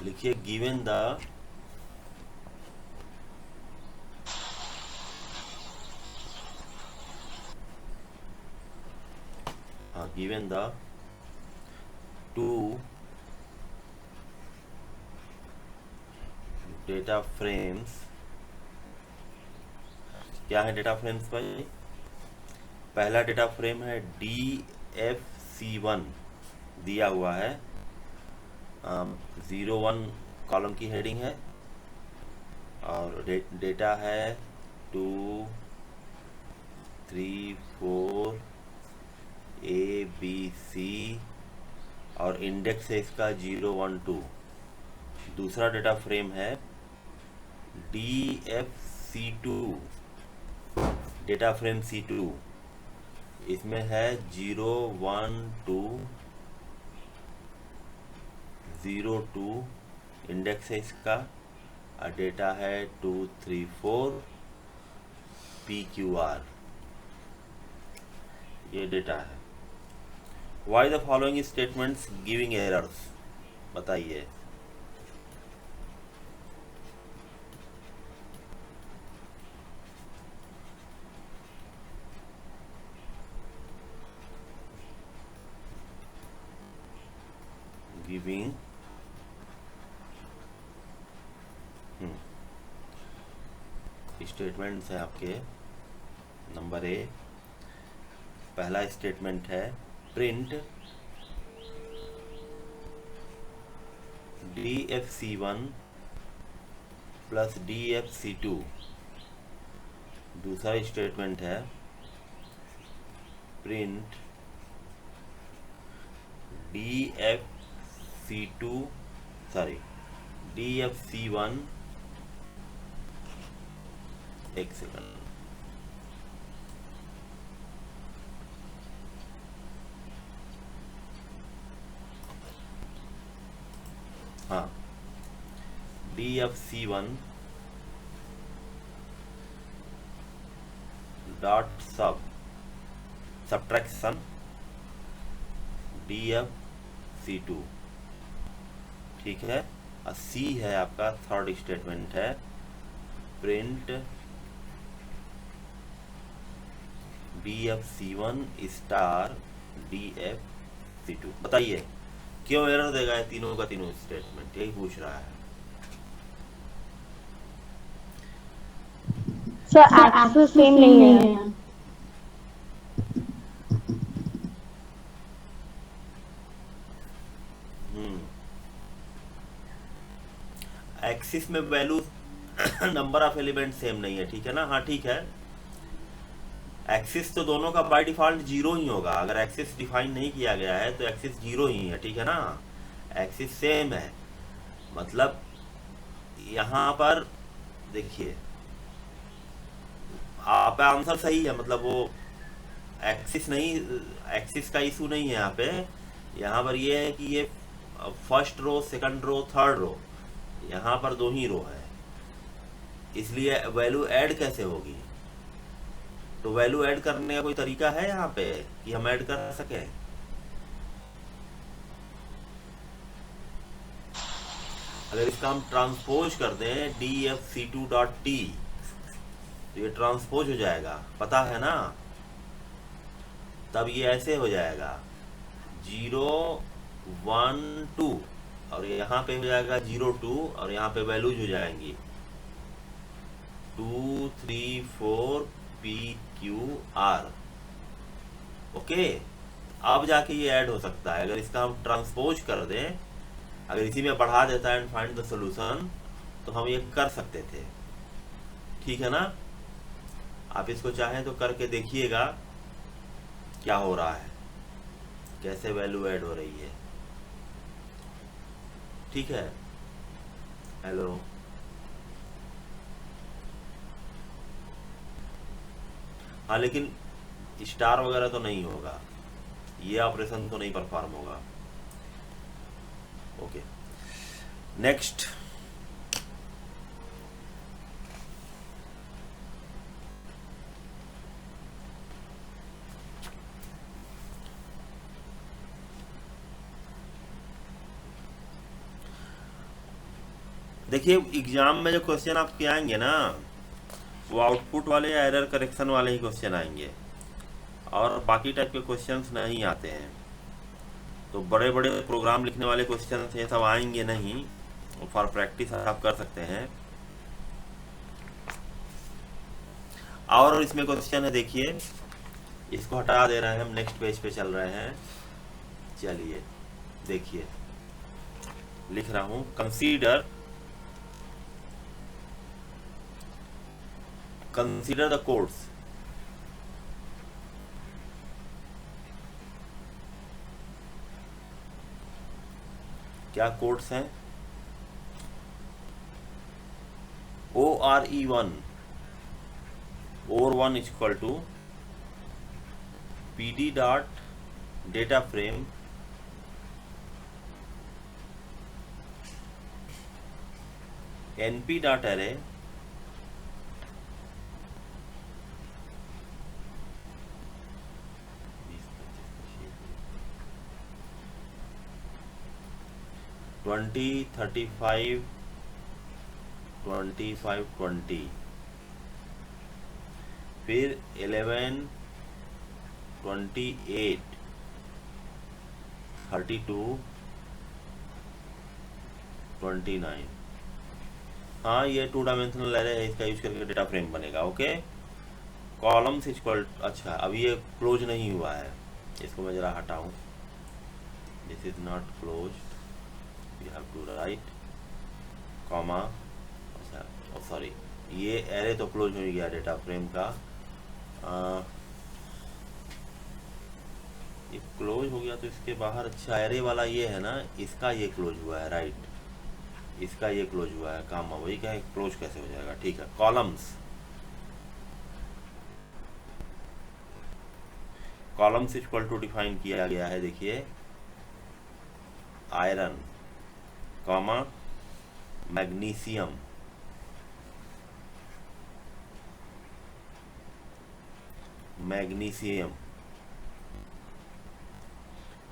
लिखिए given the given the two data frames. क्या है डेटा फ्रेम्स भाई? पहला डेटा फ्रेम है DFC1 दिया हुआ है, 01 कॉलम की हेडिंग है और डेटा है 2 3 4 ABC और इंडेक्स है इसका 012। दूसरा डेटा फ्रेम है DFC2, डेटा फ्रेम C2, इसमें है 012 02, इंडेक्स है इसका और डेटा है 234 PQR। ये डेटा है। Why the following statements giving errors? बताइए। गिविंग स्टेटमेंट्स है आपके। नंबर ए, पहला स्टेटमेंट है प्रिंट DFC1 प्लस DFC2। दूसरा स्टेटमेंट है प्रिंट DFC1, एक सेकंड, हाँ, DFC1 डॉट सब्ट्रैक्शन DFC2। ठीक है। और C है आपका थर्ड स्टेटमेंट है प्रिंट DFC1 स्टार DFC2। बताइए क्यों एरर देगा ये तीनों का तीनों स्टेटमेंट? यही पूछ रहा है। सर एक्सेस सेम नहीं है। एक्सिस में value number of element same नहीं है, ठीक है ना? हाँ ठीक है। एक्सिस तो दोनों का बाय डिफॉल्ट 0 ही होगा। अगर एक्सिस डिफाइन नहीं किया गया है तो एक्सिस 0 ही है, ठीक है ना? एक्सिस सेम है, मतलब यहाँ पर देखिए आप आंसर सही है, मतलब वो एक्सिस नहीं, एक्सिस का इशू नहीं है यहाँ पे। यहाँ पर ये है कि ये first row, second row, third row, यहाँ पर 2 ही रो है, इसलिए वैल्यू ऐड कैसे होगी? तो वैल्यू ऐड करने का कोई तरीका है यहाँ पे कि हम ऐड कर सकें? अगर इसका हम ट्रांसपोज कर दें DFC2.T तो ये ट्रांसपोज हो जाएगा, पता है ना? तब ये ऐसे हो जाएगा 0 1 2 और यहाँ पे हो जाएगा 0 2 और यहाँ पे वैल्यूज हो जाएंगी 2 3 4 PQR। ओके, अब जाके ये ऐड हो सकता है। अगर इसका हम ट्रांसपोज कर दें, अगर इसी में बढ़ा देता है एंड फाइंड द सॉल्यूशन, तो हम ये कर सकते थे, ठीक है ना? आप इसको चाहें तो करके देखिएगा क्या हो रहा है, कैसे वैल्यू ऐड हो रही है। ठीक है। हेलो, हाँ, लेकिन स्टार वगैरह तो नहीं होगा, ये ऑपरेशन तो नहीं परफॉर्म होगा। Okay, next. देखिए एग्जाम में जो क्वेश्चन आपके आएंगे ना, वो आउटपुट वाले या एरर करेक्शन वाले ही क्वेश्चन आएंगे, और बाकी टाइप के क्वेश्चंस नहीं आते हैं। तो बड़े बड़े प्रोग्राम लिखने वाले क्वेश्चन ये सब आएंगे नहीं, फॉर प्रैक्टिस आप कर सकते हैं। और इसमें क्वेश्चन है, देखिए इसको हटा दे रहे हैं हम, नेक्स्ट पेज पे चल रहे हैं। चलिए देखिए, लिख रहा हूं, कंसीडर द कोड्स। क्या कोड्स हैं? ORE1 OR1 is equal to PD dot data frame NP dot array 20 35 25 20, फिर 11 28 32 29। हाँ, ये 2 डायमेंशनल एरे है, इसका यूज करके डेटा फ्रेम बनेगा। ओके, कॉलम्स इक्वल, अच्छा अभी ये क्लोज नहीं हुआ है, इसको मैं जरा हटाऊं। This is not close, you have to write comma, अच्छा सॉरी, ये एरे तो क्लोज हो गया डेटा फ्रेम का, ये क्लोज हो गया तो इसके बाहर, अच्छा एरे वाला ये है ना, इसका ये क्लोज हुआ है, राइट, इसका ये क्लोज हुआ है, काम वही क्या है, क्लोज कैसे हो जाएगा? ठीक है, कॉलम्स इक्वल टू डिफाइन किया गया है, देखिए iron comma magnesium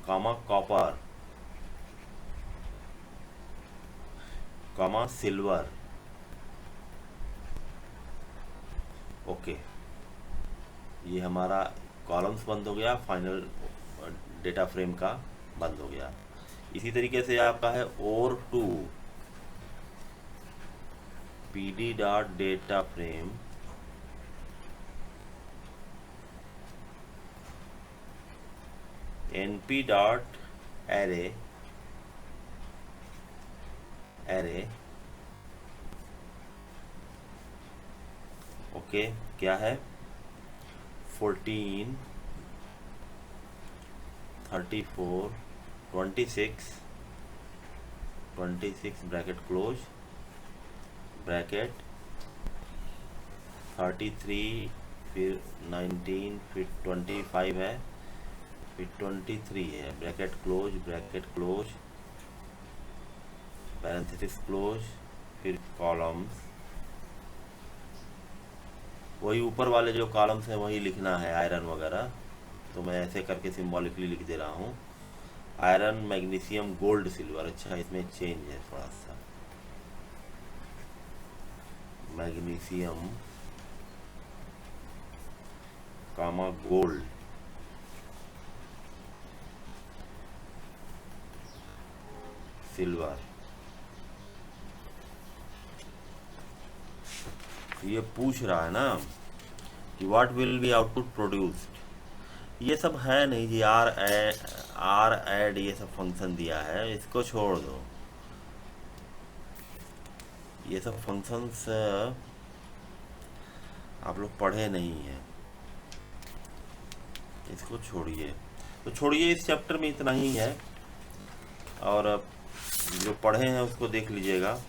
comma copper comma silver. Okay, ये हमारा कॉलम्स बंद हो गया, फाइनल डेटा फ्रेम का बंद हो गया। इसी तरीके से आपका है OR2 PD dot data frame NP dot array okay, क्या है? 14 34 26 ब्रैकेट क्लोज ब्रैकेट 33, फिर 19, फिर 25 है, फिर 23 है, ब्रैकेट क्लोज पैरेंथेसिस क्लोज, फिर कॉलम्स, वही ऊपर वाले जो कॉलम्स हैं वही लिखना है, आयरन वगैरह, तो मैं ऐसे करके सिंबॉलिकली लिख दे रहा हूँ, आयरन मैग्नीशियम गोल्ड सिल्वर। अच्छा, इसमें चेंज है थोड़ा सा, मैग्नीशियम कामा गोल्ड सिल्वर। ये पूछ रहा है ना कि what will be output produced, ये सब है नहीं जी, आर एड ये सब फंक्शन दिया है, इसको छोड़ दो, ये सब फंक्शंस आप लोग पढ़े नहीं हैं, इसको छोड़िए। तो छोड़िए, इस चैप्टर में इतना ही है, और जो पढ़े हैं उसको देख लीजिएगा।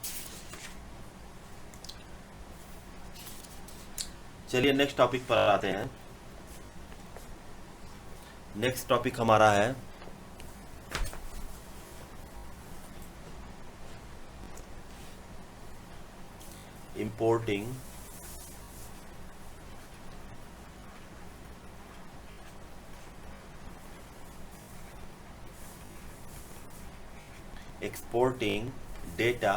चलिए नेक्स्ट टॉपिक पर आते हैं। नेक्स्ट टॉपिक हमारा है importing exporting data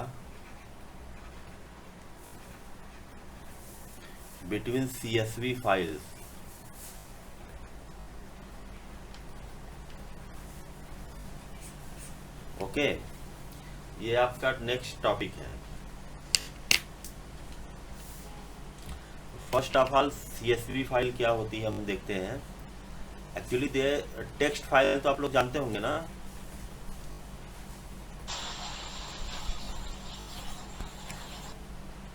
between CSV files. Okay, ये आपका नेक्स्ट टॉपिक है. First of all CSV file क्या होती है हम देखते हैं. एक्चुअली टेक्स्ट फाइल तो आप लोग जानते होंगे ना.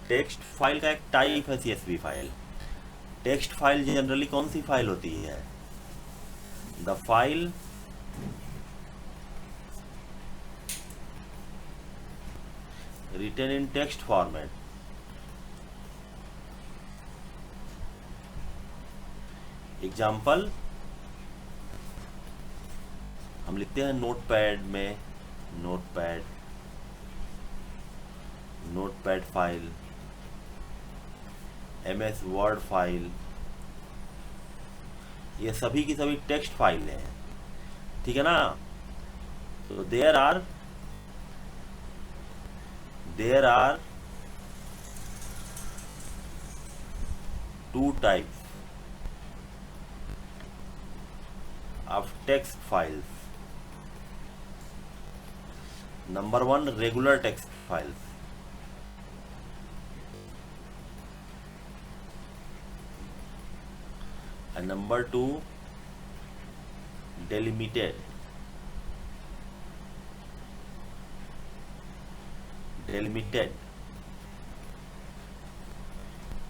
टेक्स्ट फाइल का एक टाइप है CSV file. Text file generally कौन सी फाइल होती है? The file written in text format. Example हम लिखते हैं नोटपैड में, notepad file, MS word file, ये सभी की सभी टेक्स्ट फाइल हैं. ठीक है ना. तो there are two types of text files. Number one, regular text files. And number two, delimited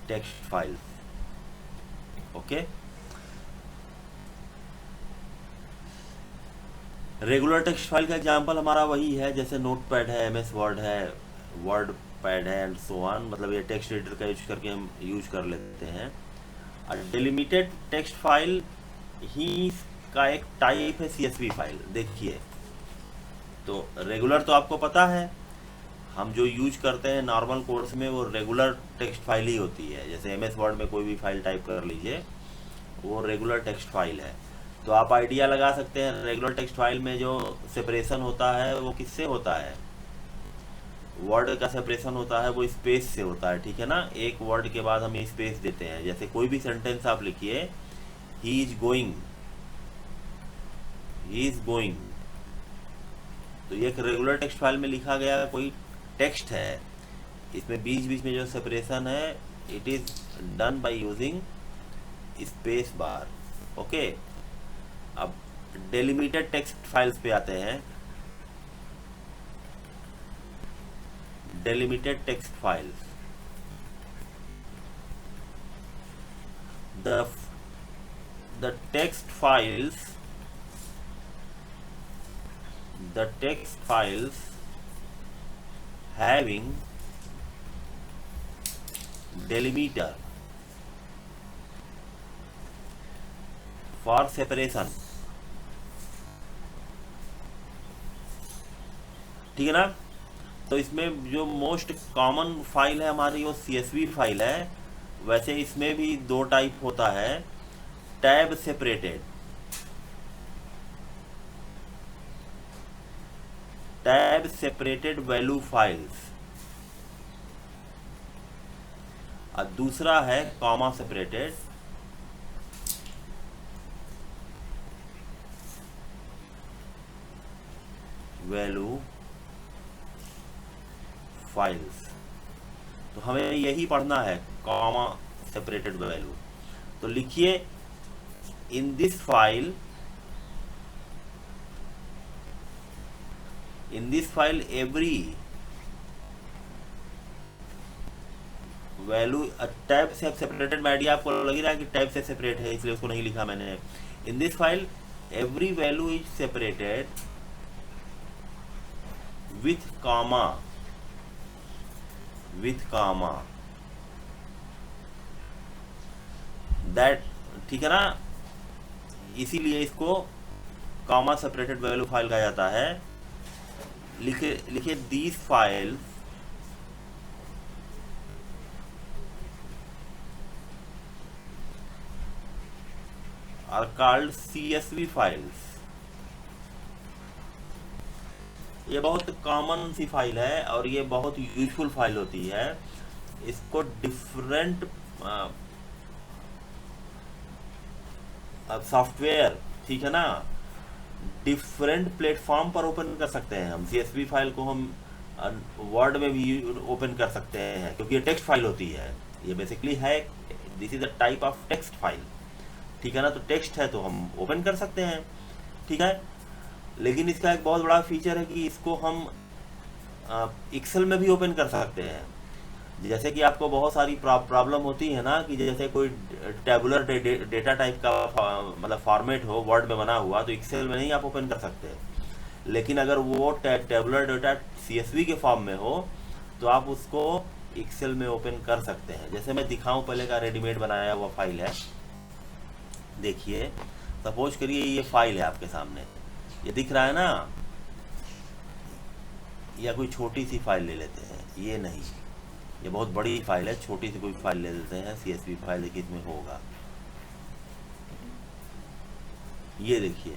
text files. Okay. Regular text file का एग्जांपल हमारा वही है जैसे नोटपैड है, MS वर्ड है, वर्ड पैड है एंड सो ऑन. मतलब ये टेक्स्ट एडिटर का यूज करके हम यूज कर लेते हैं. और डिलिमिटेड टेक्स्ट फाइल ही का एक टाइप है CSV फाइल. देखिए, तो रेगुलर तो आपको पता है, हम जो यूज करते हैं नॉर्मल कोर्स में वो रेगुलर टेक्स्ट फाइल ही होती है. जैसे MS वर्ड में कोई भी फाइल टाइप कर लीजिए, वो रेगुलर टेक्स्ट फाइल है. तो आप आइडिया लगा सकते हैं रेगुलर टेक्स्ट फाइल में जो सेपरेशन होता है वो किससे होता है. वर्ड का सेपरेशन होता है वो स्पेस से होता है. ठीक है ना. एक वर्ड के बाद हम स्पेस देते हैं. जैसे कोई भी सेंटेंस आप लिखिए, ही इज गोइंग, तो ये एक रेगुलर टेक्स्ट फाइल में लिखा गया कोई टेक्स्ट है. इसमें बीच बीच में जो सेपरेशन है, it is done by using space bar. Okay. अब डेलिमिटेड टेक्स्ट फाइल्स पे आते हैं. Delimited text files, the text files having delimiter for separation. ठीक है ना. तो इसमें जो मोस्ट कॉमन फाइल है हमारी वो CSV फाइल है. वैसे इसमें भी दो टाइप होता है. टैब सेपरेटेड वैल्यू फाइल्स, और दूसरा है कॉमा सेपरेटेड वैल्यू फाइल्स. तो हमें यही पढ़ना है, कॉमा सेपरेटेड वैल्यू. तो लिखिए, in this file every value tab से सेपरेटेड. में आइडिया आपको लग रहा है कि टैब से सेपरेट है, इसलिए उसको नहीं लिखा मैंने. In this file every value is separated with comma that. ठीक है ना. इसीलिए इसको कॉमा सेपरेटेड वैल्यू फाइल कहा जाता है. लिखे these files are called CSV files. ये बहुत कॉमन सी फाइल है और ये बहुत यूजफुल फाइल होती है. इसको डिफरेंट अब सॉफ्टवेयर, ठीक है ना, डिफरेंट प्लेटफॉर्म पर ओपन कर सकते हैं हम। CSV फाइल को हम वर्ड में भी ओपन कर सकते हैं, क्योंकि ये टेक्स्ट फाइल होती है। ये बेसिकली है, this is the type of text file, ठीक है ना। तो टेक्स्ट है तो हम ओपन कर सकते हैं, ठीक है। लेकिन इसका एक बहुत बड़ा फीचर है कि इसको हम एक्सेल में भी ओपन कर सकते हैं। जैसे कि आपको बहुत सारी प्रॉब्लम होती है ना, कि जैसे कोई टेबुलर डेटा टाइप का मतलब फॉर्मेट हो वर्ड में बना हुआ, तो एक्सेल में नहीं आप ओपन कर सकते। लेकिन अगर वो टेबुलर डेटा CSV के फॉर्म में हो तो आप उसको एक्सेल में ओपन कर सकते हैं। जैसे मैं दिखाऊं, पहले का रेडीमेड बनाया हुआ फाइल है, देखिए। सपोज करिए ये फाइल है आपके सामने, ये दिख रहा है ना। या कोई छोटी सी फाइल ले लेते हैं, ये नहीं, ये बहुत बड़ी फाइल है, छोटी सी कोई फाइल ले लेते हैं। CSV फाइल देखिए इसमें होगा, ये देखिए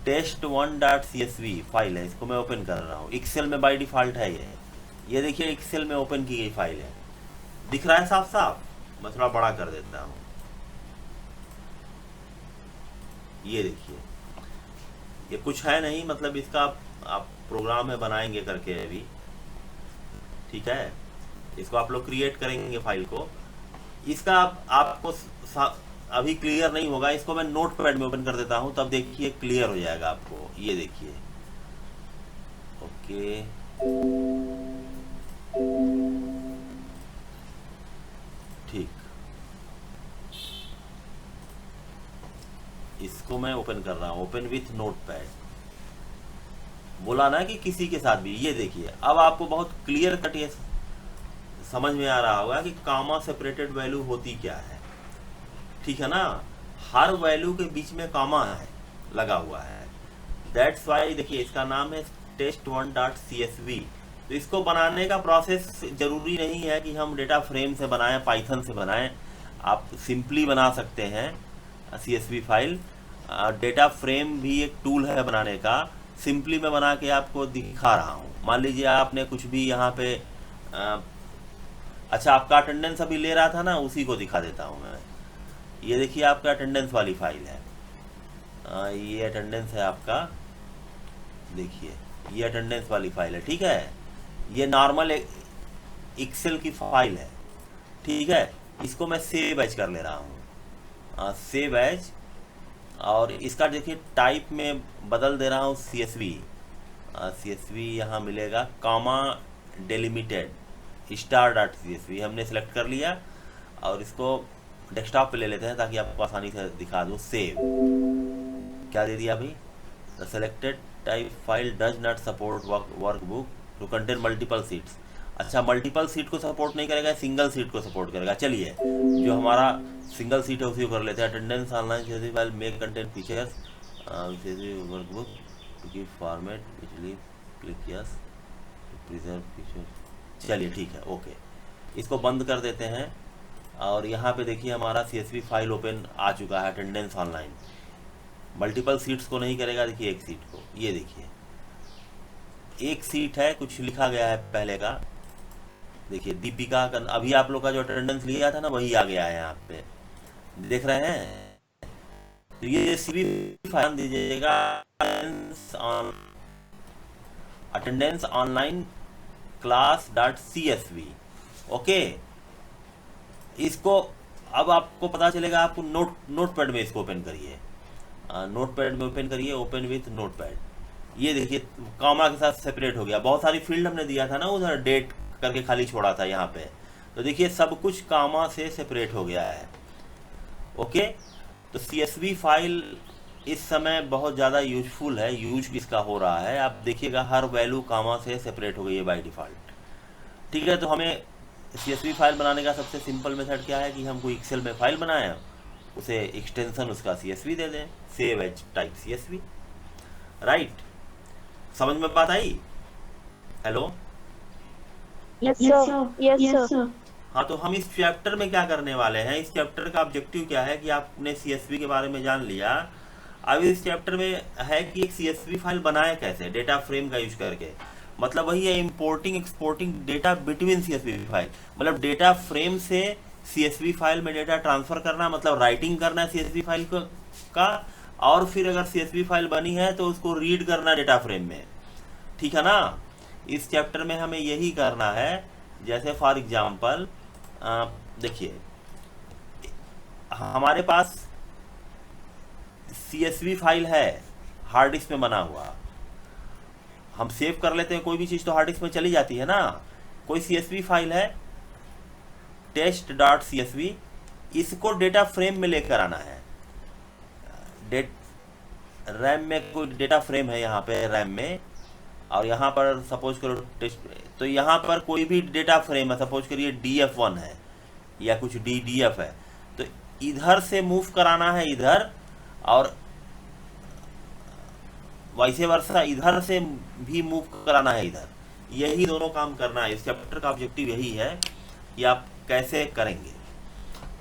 test1.csv फाइल है, इसको मैं ओपन कर रहा हूँ। एक्सेल में बाय डिफॉल्ट है ये देखिए एक्सेल में ओपन की गई फाइल है, दिख रहा है साफ साफ। मैं थोड़ा बड़ा कर देता हूँ, ये देखिए। ये कुछ है नहीं, मतलब इसका आप प्रोग्राम में बनाएंगे करके अभी, ठीक है। इसको आप लोग क्रिएट करेंगे फाइल को। इसका आपको अभी क्लियर नहीं होगा, इसको मैं नोटपैड में ओपन कर देता हूं, तब देखिए क्लियर हो जाएगा आपको। ये देखिए, ओके, ठीक। इसको मैं ओपन कर रहा हूं, ओपन विथ नोटपैड बोला ना, कि किसी के साथ भी। ये देखिए अब आपको बहुत क्लियर कट ये समझ में आ रहा होगा कि कामा सेपरेटेड वैल्यू होती क्या है, ठीक है ना। हर वैल्यू के बीच में कामा है लगा हुआ है। दैट्स वाई देखिए इसका नाम है test1.csv। तो इसको बनाने का प्रोसेस जरूरी नहीं है कि हम डेटा फ्रेम से बनाएं, पाइथन से बनाएं। आप सिंपली बना सकते हैं CSV फाइल। डेटा फ्रेम भी एक टूल है बनाने का। सिंपली मैं बना के आपको दिखा रहा हूँ। मान लीजिए आपने कुछ भी यहाँ पे अच्छा, आपका अटेंडेंस अभी ले रहा था ना, उसी को दिखा देता हूँ मैं। ये देखिए आपका अटेंडेंस वाली फाइल है, ये अटेंडेंस है आपका, देखिए ये अटेंडेंस वाली फाइल है, ठीक है। ये नॉर्मल एक्सेल की फाइल है, ठीक है। इसको मैं सेव एज कर ले रहा हूँ, सेव एज, और इसका देखिए टाइप में बदल दे रहा हूँ CSV यहाँ मिलेगा कामा डेलिमिटेड star.csv हमने सेलेक्ट कर लिया, और इसको डेस्कटॉप पे ले लेते हैं ताकि आपको आसानी से दिखा दूँ। सेव क्या दे दिया अभी, the selected type file does not support workbook to contain multiple seats. अच्छा, मल्टीपल सीट को सपोर्ट नहीं करेगा, सिंगल सीट को सपोर्ट करेगा। चलिए जो हमारा सिंगल सीट है उसी को कर लेते हैं। Attendance online CSV file make content features workbook to keep format click yes to preserve feature. चलिए ठीक है, ओके, इसको बंद कर देते हैं। और यहाँ पे देखिए हमारा CSV फाइल ओपन आ चुका है, अटेंडेंस ऑनलाइन। मल्टीपल सीट्स को नहीं करेगा, देखिए एक सीट को, ये देखिए एक सीट है, कुछ लिखा गया है पहले का, देखिए दीपिका का। अभी आप लोग का जो अटेंडेंस लिया था ना, वही आ गया है यहाँ पे, देख रहे हैं। तो ये CV फाइल दीजिएगा, अटेंडेंस ऑनलाइन class.csv, ओके। इसको अब आपको पता चलेगा, आपको नोटपैड में इसको ओपन करिए, नोटपैड में ओपन करिए, ओपन विथ नोटपैड। ये देखिए कामा के साथ सेपरेट हो गया। बहुत सारी फील्ड हमने दिया था ना उधर, डेट करके खाली छोड़ा था यहाँ पे, तो देखिए सब कुछ कामा से सेपरेट हो गया है, ओके। तो CSV फाइल इस समय बहुत ज़्यादा यूजफुल है। यूज किसका हो रहा है आप देखिएगा, हर वैल्यू कामा से सेपरेट हो गई है बाय डिफ़ॉल्ट, ठीक है। तो हमें CSV फाइल बनाने का सबसे सिंपल मेथड क्या है कि हम कोई एक्सेल में फाइल बनाएं, उसे एक्सटेंशन उसका CSV दे दें, save as type CSV, right. समझ में बात आई? Hello, Yes sir. हाँ। तो हम इस चैप्टर में क्या करने वाले हैं, इस चैप्टर का ऑब्जेक्टिव क्या है कि आपने CSV के बारे में जान लिया। अब इस चैप्टर में है कि एक CSV फाइल बनाए कैसे, डेटा फ्रेम का यूज करके। मतलब वही है, importing exporting data between CSV file, मतलब डेटा फ्रेम से CSV फाइल में डेटा ट्रांसफर करना, मतलब राइटिंग करना है CSV फाइल का, और फिर अगर CSV फाइल बनी है तो उसको रीड करना डेटा फ्रेम में, ठीक है ना। इस चैप्टर में हमें यही करना है। जैसे फॉर एग्जांपल देखिए, हमारे पास CSV फाइल है हार्ड डिस्क में बना हुआ, हम सेव कर लेते हैं कोई भी चीज़ तो हार्ड डिस्क में चली जाती है ना। कोई CSV फाइल है test.csv, इसको डेटा फ्रेम में लेकर आना है। रैम में कोई डेटा फ्रेम है यहाँ पे रैम में, और यहाँ पर सपोज करो टेस्ट, तो यहाँ पर कोई भी डेटा फ्रेम है, सपोज करिए DF1 है या कुछ DDF है, तो इधर से मूव कराना है इधर, और वैसे वर्षा इधर से भी मूव कराना है इधर। यही दोनों काम करना है। इस चैप्टर का ऑब्जेक्टिव यही है कि आप कैसे करेंगे,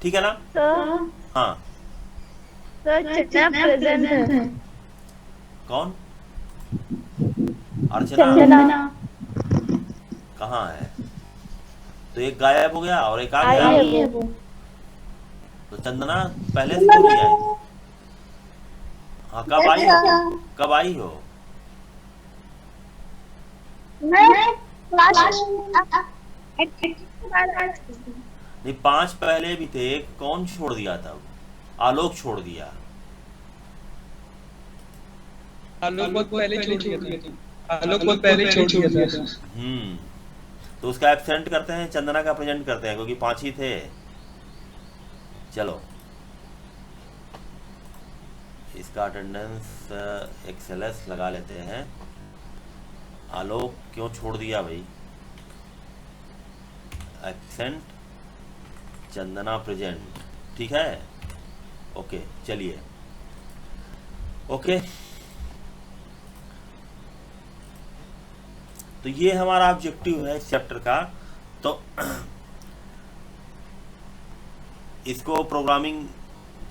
ठीक है ना। सर हाँ, चंदना प्रेजेंट है। कौन? अर्चना चंदना कहाँ है? तो एक गायब हो गया और एक आ आई गया। है वो। तो चंदना पहले से क्यों नहीं आई? हाँ, कब आई हो? कब आई हो? मैं क्लास नहीं, 5 पहले भी थे, कौन छोड़ दिया तब? आलोक छोड़ दिया। आलोक बहुत पहले छोड़ दिया था। आलोक बहुत पहले छोड़ दिया था। तो उसका एब्सेंट करते हैं, चंदना का प्रेजेंट करते हैं, क्योंकि 5 ही थे। चलो, इसका अटेंडेंस XLS लगा लेते हैं। आलोक क्यों छोड़ दिया भाई? एब्सेंट, चंदना प्रेजेंट, ठीक है। ओके, चलिए। ओके, तो ये हमारा ऑब्जेक्टिव है इस चैप्टर का। तो इसको प्रोग्रामिंग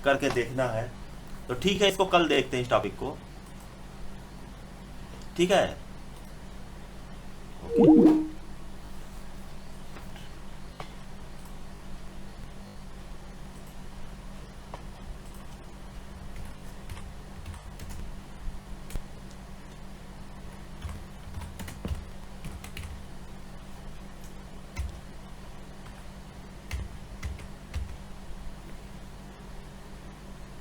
करके देखना है। तो ठीक है, इसको कल देखते हैं इस टॉपिक को, ठीक है। ओके।